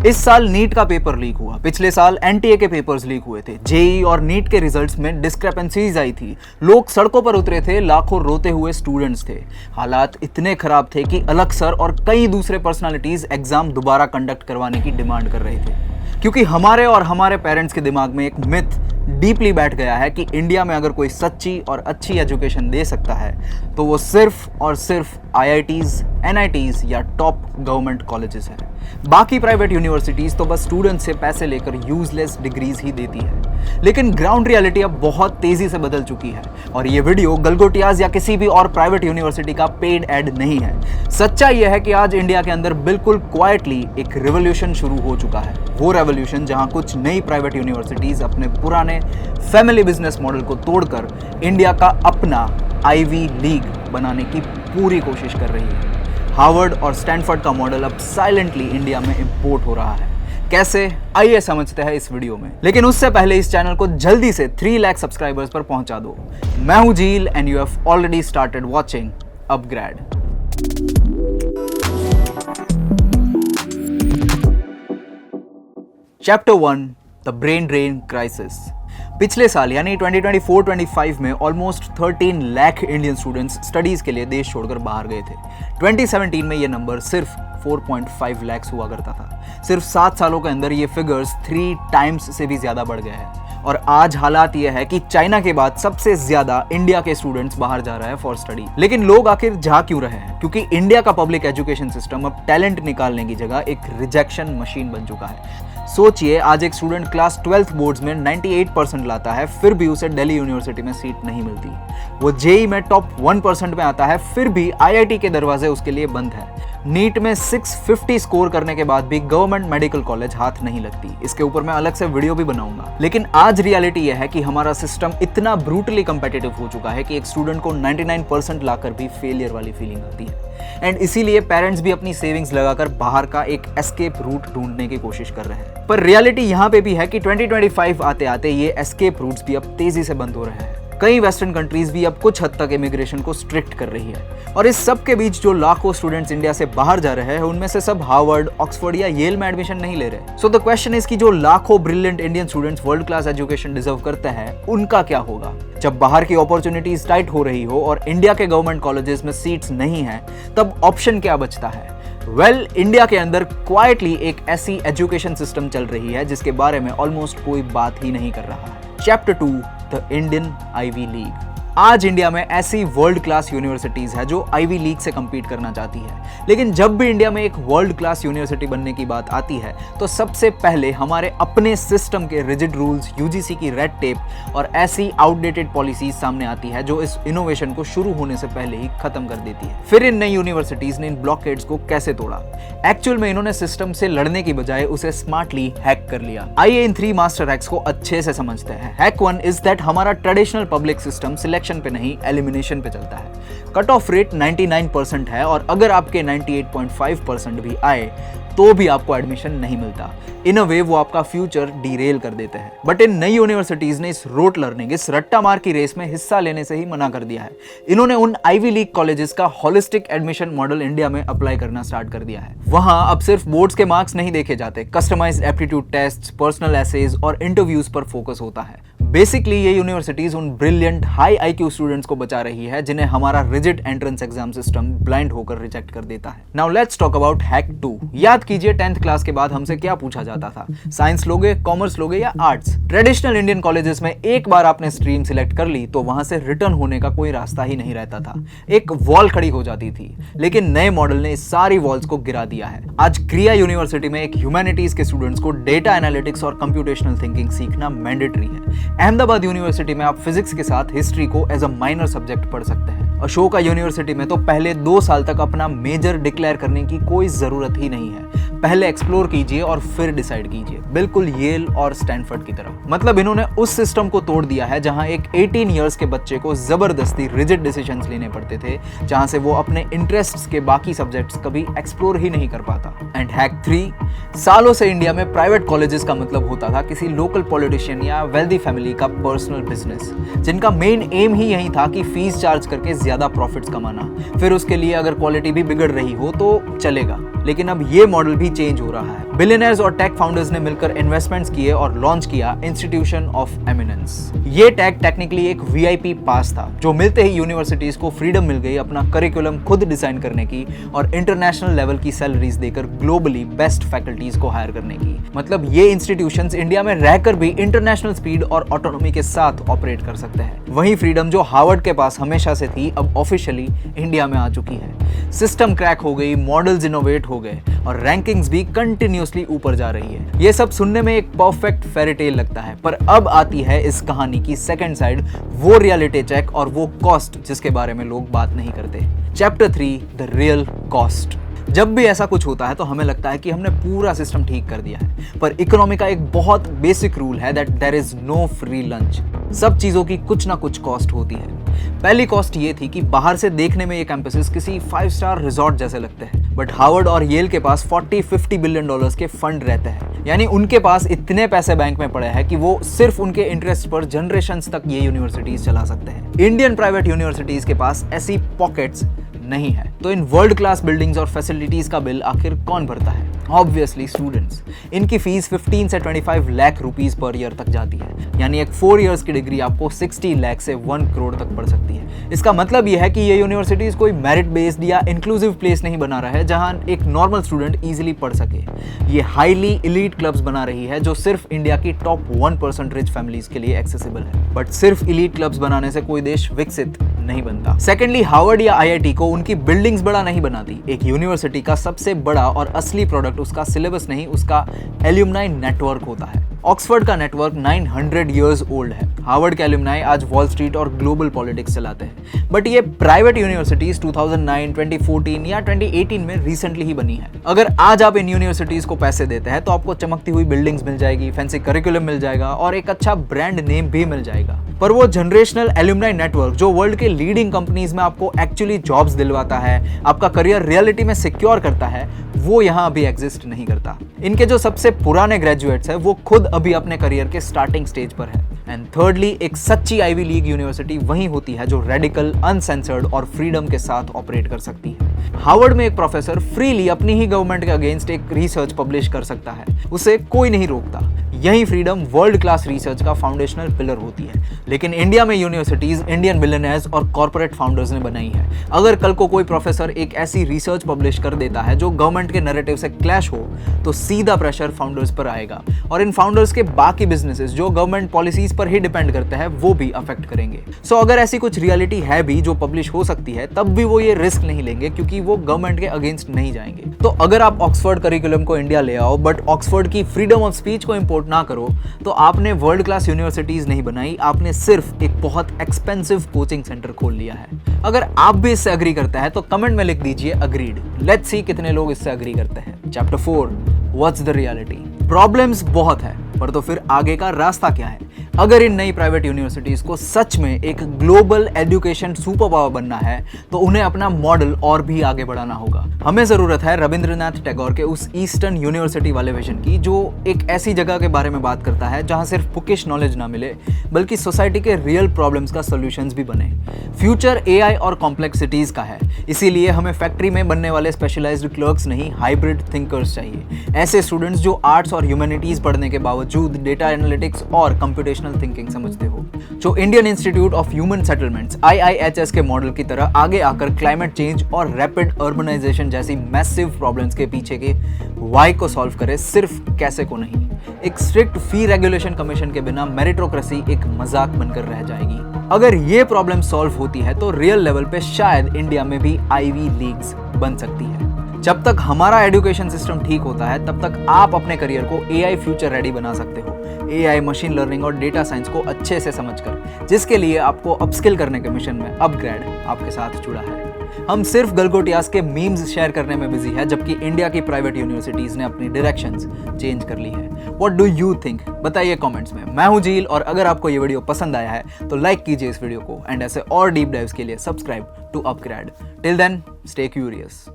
इस साल नीट का पेपर लीक हुआ, पिछले साल एनटीए के पेपर्स लीक हुए थे, जेई और नीट के रिजल्ट्स में डिस्क्रिपेंसीज आई थी, लोग सड़कों पर उतरे थे, लाखों रोते हुए स्टूडेंट्स थे। हालात इतने खराब थे कि अलग सर और कई दूसरे पर्सनालिटीज एग्जाम दोबारा कंडक्ट करवाने की डिमांड कर रहे थे, क्योंकि हमारे और हमारे पेरेंट्स के दिमाग में एक मिथ डीपली बैठ गया है कि इंडिया में अगर कोई सच्ची और अच्छी एजुकेशन दे सकता है तो वो सिर्फ और सिर्फ आईआईटीज, एनआईटीज या टॉप गवर्नमेंट कॉलेजेस हैं। बाकी प्राइवेट यूनिवर्सिटीज तो बस स्टूडेंट से पैसे लेकर यूजलेस डिग्रीज ही देती है। लेकिन ग्राउंड रियलिटी अब बहुत तेजी से बदल चुकी है और ये वीडियो गलगोटियाज या किसी भी और प्राइवेट यूनिवर्सिटी का पेड एड नहीं है। सच्चाई यह है कि आज इंडिया के अंदर बिल्कुल क्वाइटली एक रिवॉल्यूशन शुरू हो चुका है। वो रेवोल्यूशन जहां कुछ नई प्राइवेट यूनिवर्सिटीज अपने पुराने फैमिली बिजनेस मॉडल को तोड़कर इंडिया का अपना आईवी लीग बनाने की पूरी कोशिश कर रही है। हार्वर्ड और स्टैनफोर्ड का मॉडल अब साइलेंटली इंडिया में इंपोर्ट हो रहा है। कैसे, आइए समझते हैं इस वीडियो में। लेकिन उससे पहले इस चैनल को जल्दी से 3 लाख सब्सक्राइबर्स पर पहुंचा दो। मैं हूं झील and you have already started watching upgrade. Chapter 1, the brain drain crisis. पिछले साल यानी 2024-25 में almost 13 lakh Indian students studies के लिए देश छोड़कर बाहर गए थे। 2017 में ये नंबर सिर्फ 4.5 लाख हुआ करता था। सिर्फ 7 सालों के अंदर ये फिगर्स 3 टाइम्स से भी ज्यादा बढ़ गए हैं। और आज हालात ये है कि चाइना के बाद सबसे ज्यादा इंडिया के स्टूडेंट्स बाहर जा रहे हैं फॉर स्टडी। लेकिन लोग आखिर जा क्यों रहे हैं? क्योंकि इंडिया का पब्लिक एजुकेशन सिस्टम अब टैलेंट निकालने की जगह एक रिजेक्शन मशीन बन चुका है। सोचिए, आज एक स्टूडेंट क्लास 12th बोर्ड्स में 98% लाता है, फिर भी उसे दिल्ली यूनिवर्सिटी में सीट नहीं मिलती। वो जेई में टॉप 1% में आता है, फिर भी आईआईटी के दरवाजे उसके लिए बंद है। नीट में 650 स्कोर करने के बाद भी गवर्नमेंट मेडिकल कॉलेज हाथ नहीं लगती। इसके ऊपर मैं अलग से वीडियो भी बनाऊंगा। लेकिन आज रियलिटी यह है कि हमारा सिस्टम इतना ब्रूटली कंपेटिटिव हो चुका है कि एक स्टूडेंट को 99% लाकर भी फेलियर वाली फीलिंग आती है। एंड इसीलिए पेरेंट्स भी अपनी सेविंग्स लगाकर बाहर का एक एस्केप रूट ढूंढने की कोशिश कर रहे हैं। पर रियलिटी यहाँ पे भी है कि 2025 आते आते ये एस्केप रूट्स भी अब तेजी से बंद हो रहे हैं। कई वेस्टर्न कंट्रीज भी अब कुछ हद तक इमिग्रेशन को स्ट्रिक्ट कर रही है। और इस सब के बीच जो लाखों स्टूडेंट्स इंडिया से बाहर जा रहे हैं, उनमें से सब हार्वर्ड, ऑक्सफोर्ड या येल में एडमिशन नहीं ले रहे। सो द क्वेश्चन इज कि जो लाखों brilliant Indian students world class education deserve करते हैं, उनका क्या होगा? जब बाहर की अपॉर्चुनिटीज टाइट हो रही हो और इंडिया के गवर्नमेंट कॉलेजेस में सीट्स नहीं है, तब ऑप्शन क्या बचता है? वेल, इंडिया के अंदर क्वाइटली एक ऐसी एजुकेशन सिस्टम चल रही है जिसके बारे में ऑलमोस्ट कोई बात ही नहीं कर रहा है। Chapter 2, the Indian Ivy League. आज इंडिया में ऐसी वर्ल्ड क्लास यूनिवर्सिटीज है जो आईवी लीग से compete करना चाहती है। लेकिन जब भी इंडिया में एक वर्ल्ड क्लास यूनिवर्सिटी बनने की बात आती है तो सबसे पहले हमारे अपने सिस्टम के रिजिड रूल्स, यूजीसी की रेड टेप और ऐसी आउटडेटेड पॉलिसीज सामने आती है जो इस इनोवेशन को शुरू होने से पहले ही खत्म कर देती है। फिर इन नई यूनिवर्सिटीज ने इन ब्लॉकेड्स को कैसे तोड़ा? एक्चुअल में इन्होंने सिस्टम से लड़ने की बजाय उसे स्मार्टली हैक कर लिया। आइए इन 3 मास्टर हैक्स को अच्छे से समझते हैं। हैक 1 इज दैट हमारा ट्रेडिशनल पब्लिक सिस्टम सिलेक्शन पे नहीं, एलिमिनेशन पे चलता है। कट ऑफ रेट 99% है और अगर आपके 98.5% भी आए तो भी आपको एडमिशन नहीं मिलता। इन अ वे वो आपका फ्यूचर डीरेल कर देते हैं। बट इन नई यूनिवर्सिटीज ने इस रोट लर्निंग, इस रट्टा मार की रेस में हिस्सा लेने से ही मना कर दिया है। इन्होंने उन आईवी लीग कॉलेजेस का होलिस्टिक एडमिशन मॉडल इंडिया में अप्लाई करना स्टार्ट कर दिया है। वहां अब सिर्फ बोर्ड्स के मार्क्स नहीं देखे जाते, customised aptitude test, personal essays और इंटरव्यूज पर फोकस होता है। बेसिकली ये यूनिवर्सिटीज उन ब्रिलियंट हाई आईक्यू स्टूडेंट्स को बचा रही है जिन्हें हमारा rigid entrance exam system blind होकर रिजेक्ट कर देता है। Now let's talk about hack 2। याद कीजिए 10th क्लास के बाद हमसे क्या पूछा जाता था? साइंस लोगे, कॉमर्स लोगे या आर्ट्स? ट्रेडिशनल इंडियन कॉलेजेस में एक बार आपने स्ट्रीम सिलेक्ट कर ली तो वहां से रिटर्न होने का कोई रास्ता ही नहीं रहता था। एक वॉल खड़ी हो जाती थी। लेकिन नए मॉडल ने इस सारी वॉल्स को गिरा दिया है। आज क्रिया यूनिवर्सिटी में एक ह्यूमैनिटीज के स्टूडेंट्स को डेटा एनालिटिक्स और कंप्यूटेशनल थिंकिंग सीखना मैंडेटरी है। अहमदाबाद यूनिवर्सिटी में आप फिजिक्स के साथ हिस्ट्री को एज अ माइनर सब्जेक्ट पढ़ सकते हैं। अशोका यूनिवर्सिटी में तो पहले 2 साल तक अपना मेजर डिक्लेयर करने की कोई जरूरत ही नहीं है। पहले एक्सप्लोर कीजिए और फिर डिसाइड कीजिए, बिल्कुल येल और स्टैनफोर्ड की तरह। मतलब इन्होंने उस सिस्टम को तोड़ दिया है जहां एक 18 इयर्स के बच्चे को जबरदस्ती रिजिड डिसीजंस लेने पड़ते थे, जहां से वो अपने इंटरेस्ट्स के बाकी सब्जेक्ट्स कभी एक्सप्लोर ही नहीं कर पाता। एंड हैक 3, सालों से इंडिया में प्राइवेट कॉलेजेस का मतलब होता था किसी लोकल पॉलिटिशियन या वेल्दी फैमिली का पर्सनल बिजनेस, जिनका मेन एम ही यही था कि फीस चार्ज करके ज्यादा प्रॉफिट्स कमाना। फिर उसके लिए अगर क्वालिटी भी बिगड़ रही हो तो चलेगा। लेकिन अब ये मॉडल भी चेंज हो रहा है। बिलियनर्स और टेक फाउंडर्स ने मिलकर इन्वेस्टमेंट्स किए और लॉन्च किया इंस्टीट्यूशन ऑफ एमिनेंस। ये टैग टेक्निकली एक वीआईपी पास था जो मिलते ही यूनिवर्सिटीज को फ्रीडम मिल गई अपना करिकुलम खुद डिजाइन करने की और इंटरनेशनल लेवल की सैलरीज देकर ग्लोबली बेस्ट फैकल्टीज को हायर करने की। मतलब ये इंस्टीट्यूशंस इंडिया में रहकर भी इंटरनेशनल स्पीड और ऑटोनॉमी के साथ ऑपरेट कर सकते हैं। वही फ्रीडम जो हार्वर्ड के पास हमेशा से थी अब ऑफिशियली इंडिया में आ चुकी है। सिस्टम क्रैक हो गई, मॉडल्स इनोवेट हो गए और रैंकिंग्स भी कंटिन्यूअसली ऊपर जा रही है। ये सब सुनने में एक परफेक्ट फेरी टेल लगता है, पर अब आती है इस कहानी की सेकंड साइड, वो रियलिटी चेक और वो कॉस्ट जिसके बारे में लोग बात नहीं करते। Chapter 3, the real cost. जब भी ऐसा कुछ होता है तो हमें लगता है कि हमने पूरा सिस्टम ठीक कर दिया है, पर इकोनॉमी का एक बहुत बेसिक रूल है that there is no free lunch. सब चीजों की कुछ ना कुछ कॉस्ट होती है। पहली कॉस्ट ये थी कि बाहर से देखने में ये कैंपसेस किसी 5 स्टार रिजॉर्ट जैसे लगते हैं, बट हार्वर्ड और येल के पास 40-50 बिलियन डॉलर्स के फंड रहते हैं। यानी उनके पास इतने पैसे बैंक में पड़े हैं कि वो सिर्फ उनके इंटरेस्ट पर जनरेशंस तक ये यूनिवर्सिटीज चला सकते हैं। इंडियन प्राइवेट यूनिवर्सिटीज के पास ऐसी पॉकेट्स नहीं है। तो इन वर्ल्ड क्लास बिल्डिंग्स और फैसिलिटीज का बिल आखिर कौन भरता है? Obviously students. इनकी फीस 15 से 25 लाख रुपीस पर ईयर तक जाती है। यानी एक 4 इयर्स की डिग्री आपको 60 लाख से 1 करोड़ तक पड़ सकती है। इसका मतलब यह है कि ये यूनिवर्सिटीज कोई मेरिट बेस्ड या इंक्लूसिव प्लेस नहीं बना रहा है जहां एक नॉर्मल स्टूडेंट इजीली पढ़ सके। ये हाईली इलीट क्लब्स बना रही है जो सिर्फ इंडिया की टॉप 1% रिच फैमिलीज के लिए एक्सेसिबल है। बट सिर्फ इलीट क्लब्स बनाने से कोई देश विकसित नहीं बनता। सेकेंडली, हार्वर्ड या आईआईटी को उनकी बिल्डिंग्स बड़ा नहीं बनाती। एक यूनिवर्सिटी का सबसे बड़ा और असली प्रोडक्ट उसका सिलेबस नहीं, उसका एल्यूमनाई नेटवर्क होता है। ऑक्सफोर्ड का नेटवर्क 900 इयर्स ओल्ड है। हार्वर्ड के एल्यूमनाई आज वॉल स्ट्रीट और ग्लोबल पॉलिटिक्स चलाते हैं। बट ये प्राइवेट यूनिवर्सिटीज 2009, 2014 या 2018 में रिसेंटली ही बनी है। अगर आज आप इन यूनिवर्सिटीज को पैसे देते हैं तो आपको चमकती हुई बिल्डिंग्स मिल जाएगी, फैंसी करिकुलम मिल जाएगा और एक अच्छा ब्रांड नेम भी मिल जाएगा। पर वो जनरेशनल एल्यूमनाई नेटवर्क जो वर्ल्ड के लीडिंग कंपनीज में आपको एक्चुअली जॉब्स दिलवाता है, आपका करियर रियलिटी में सिक्योर करता है, वो यहाँ अभी एग्जिस्ट नहीं करता। इनके जो सबसे पुराने ग्रेजुएट्स हैं वो खुद अभी अपने करियर के स्टार्टिंग स्टेज पर है। एंड थर्डली, एक सच्ची आईवी लीग यूनिवर्सिटी वही होती है जो रेडिकल, अनसेंसर्ड और फ्रीडम के साथ ऑपरेट कर सकती है। हार्वर्ड में एक प्रोफेसर फ्रीली अपनी ही गवर्नमेंट के अगेंस्ट एक रिसर्च पब्लिश कर सकता है, उसे कोई नहीं रोकता। यही फ्रीडम वर्ल्ड क्लास रिसर्च का फाउंडेशनल पिलर होती है। लेकिन इंडिया में यूनिवर्सिटीज इंडियन बिलियनर्स और कॉर्पोरेट फाउंडर्स ने बनाई है। अगर कल को कोई प्रोफेसर एक ऐसी रिसर्च पब्लिश कर देता है जो गवर्नमेंट के नैरेटिव से क्लैश हो तो सीधा प्रेशर फाउंडर्स पर आएगा और इन फाउंडर्स के बाकी बिजनेसेस जो गवर्नमेंट पॉलिसीज पर ही डिपेंड करते हैं वो भी अफेक्ट करेंगे। सो अगर ऐसी कुछ रियलिटी है भी जो पब्लिश हो सकती है तब भी वो ये रिस्क नहीं लेंगे क्योंकि वो गवर्नमेंट के अगेंस्ट नहीं जाएंगे। तो अगर आप ऑक्सफोर्ड करिकुलम को इंडिया ले आओ बट ऑक्सफोर्ड की फ्रीडम ऑफ स्पीच को इंपोर्ट ना करो तो आपने वर्ल्ड क्लास यूनिवर्सिटीज नहीं बनाई, आपने सिर्फ एक बहुत एक्सपेंसिव कोचिंग सेंटर खोल लिया है। अगर आप भी इससे अग्री करते हैं तो कमेंट में लिख दीजिए अग्रीड। लेट्स सी कितने लोग इससे अग्री करते हैं। Chapter 4, what's the reality. Problems बहुत है, पर तो फिर आगे का रास्ता क्या है? अगर इन नई प्राइवेट यूनिवर्सिटीज को सच में एक ग्लोबल एजुकेशन सुपर पावर बनना है तो उन्हें अपना मॉडल और भी आगे बढ़ाना होगा। हमें जरूरत है रविंद्रनाथ टैगोर के उस ईस्टर्न यूनिवर्सिटी वाले विजन की जो एक ऐसी जगह के बारे में बात करता है जहां सिर्फ बुकिश नॉलेज ना मिले बल्कि सोसाइटी के रियल प्रॉब्लम्स का सोल्यूशंस भी बने। फ्यूचर एआई और कॉम्प्लेक्सिटीज का है, इसीलिए हमें फैक्ट्री में बनने वाले स्पेशलाइज्ड क्लर्क्स नहीं, हाइब्रिड थिंकर्स चाहिए। ऐसे स्टूडेंट्स जो आर्ट्स और ह्यूमैनिटीज पढ़ने के बावजूद डेटा एनालिटिक्स और कंप्यूटेशनल थिंकिंग समझते हो, जो Indian institute of human settlements IIHS के मॉडल की तरह आगे आकर क्लाइमेट चेंज और रैपिड अर्बनाइजेशन जैसी मैसिव प्रॉब्लम्स के पीछे के व्हाई को सॉल्व करे, सिर्फ कैसे को नहीं। एक स्ट्रिक्ट फी रेगुलेशन कमीशन के बिना मेरिटोक्रेसी एक मजाक बनकर रह जाएगी। अगर ये प्रॉब्लम सॉल्व होती है तो रियल लेवल पे शायद इंडिया में भी आईवी लीग्स बन सकती है। जब तक हमारा एजुकेशन सिस्टम ठीक होता है तब तक आप अपने करियर को AI फ्यूचर रेडी बना सकते हो। AI, मशीन लर्निंग और डेटा साइंस को अच्छे से समझकर, जिसके लिए आपको अपस्किल करने के मिशन में अपग्रेड आपके साथ जुड़ा है। हम सिर्फ गलगोटियास के मीम्स शेयर करने में बिजी है जबकि इंडिया की प्राइवेट यूनिवर्सिटीज ने अपनी डायरेक्शंस चेंज कर ली है। What do you think? बताइए कमेंट्स में। मैं हूं जील और अगर आपको ये वीडियो पसंद आया है तो लाइक कीजिए इस वीडियो को एंड ऐसे और डीप डाइव्स के लिए subscribe to upgrade. Till then, stay curious.